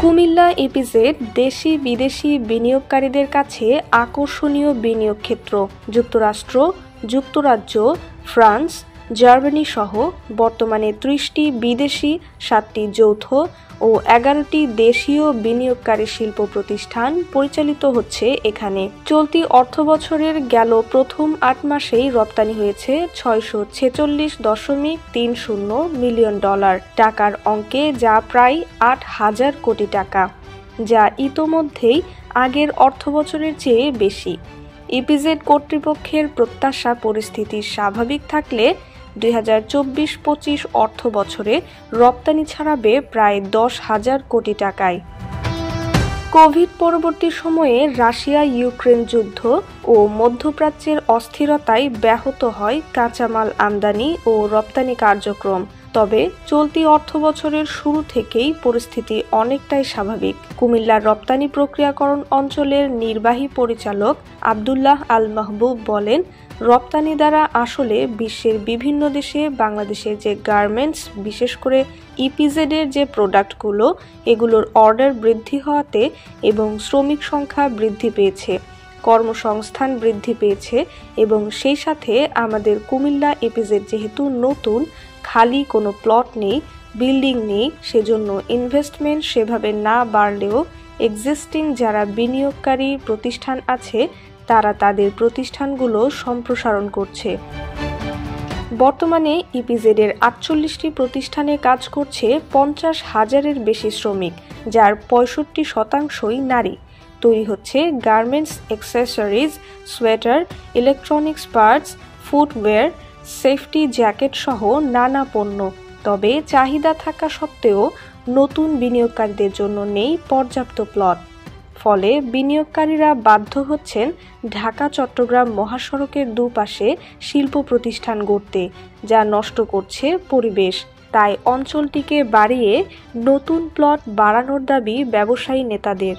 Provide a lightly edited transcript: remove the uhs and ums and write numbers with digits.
Comilla EPZ দেশি বিদেশি বিনিয়োগকারীদের কাছে আকর্ষণীয় বিনিয়োগ ক্ষেত্র। যুক্তরাষ্ট্র, যুক্তরাজ্য, ফ্রান্স, জার্মানি সহ বর্তমানে ৩০টি বিদেশি, ৭টি যৌথ ও ১১টি দেশীয় বিনিয়োগকারী শিল্প প্রতিষ্ঠান পরিচালিত হচ্ছে এখানে। চলতি অর্থবছরের গেল প্রথম ৮ মাসেই রপ্তানি হয়েছে ৬৪৬.৩০ মিলিয়ন ডলার টাকার অঙ্কে, যা প্রায় ৮,০০০ কোটি টাকা, যা ইতোমধ্যেই আগের অর্থবছরের চেয়ে বেশি। ইপিজেড কর্তৃপক্ষের প্রত্যাশা, পরিস্থিতি স্বাভাবিক থাকলে ২০২৪-২৫ অর্থ বছরে রপ্তানি ছাড়াবে প্রায় ১০,০০০ কোটি টাকায়। কোভিড পরবর্তী সময়ে রাশিয়া ইউক্রেন যুদ্ধ ও মধ্যপ্রাচ্যের অস্থিরতায় ব্যাহত হয় কাঁচামাল আমদানি ও রপ্তানি কার্যক্রম। তবে চলতি অর্থবছরের শুরু থেকেই পরিস্থিতি অনেকটাই স্বাভাবিক। কুমিল্লার রপ্তানি প্রক্রিয়াকরণ অঞ্চলের নির্বাহী পরিচালক আব্দুল্লাহ আল মাহবুব বলেন, রপ্তানি দ্বারা আসলে বিশ্বের বিভিন্ন দেশে বাংলাদেশের যে গার্মেন্টস, বিশেষ করে ইপিজেডের যে প্রোডাক্টগুলো, এগুলোর অর্ডার বৃদ্ধি হওয়াতে এবং শ্রমিক সংখ্যা বৃদ্ধি পেয়েছে, কর্মসংস্থান বৃদ্ধি পেয়েছে এবং সেই সাথে আমাদের কুমিল্লা ইপিজেড যেহেতু নতুন, খালি কোনো প্লট নেই, বিল্ডিং নেই, সেজন্য ইনভেস্টমেন্ট সেভাবে না বাড়লেও এক্সিস্টিং যারা বিনিয়োগকারী প্রতিষ্ঠান আছে তারা তাদের প্রতিষ্ঠানগুলো সম্প্রসারণ করছে। বর্তমানে ইপিজেডের ৪৮টি প্রতিষ্ঠানে কাজ করছে ৫০,০০০-এর বেশি শ্রমিক, যার ৬৫% নারী। তৈরি হচ্ছে garments, accessories, sweater, electronics parts, footwear, safety jacket সহ নানা পণ্য। তবে চাহিদা থাকা সত্ত্বেও নতুন বিনিয়োগকারীদের জন্য নেই পর্যাপ্ত প্লট। ফলে বিনিয়োগকারীরা বাধ্য হচ্ছেন ঢাকা-চট্টগ্রাম মহাসড়কের দুপাশে শিল্প প্রতিষ্ঠান গড়তে, যা নষ্ট করছে পরিবেশ। তাই অঞ্চলটিকে বাড়িয়ে নতুন প্লট বাড়ানোর দাবি ব্যবসায়ী নেতাদের।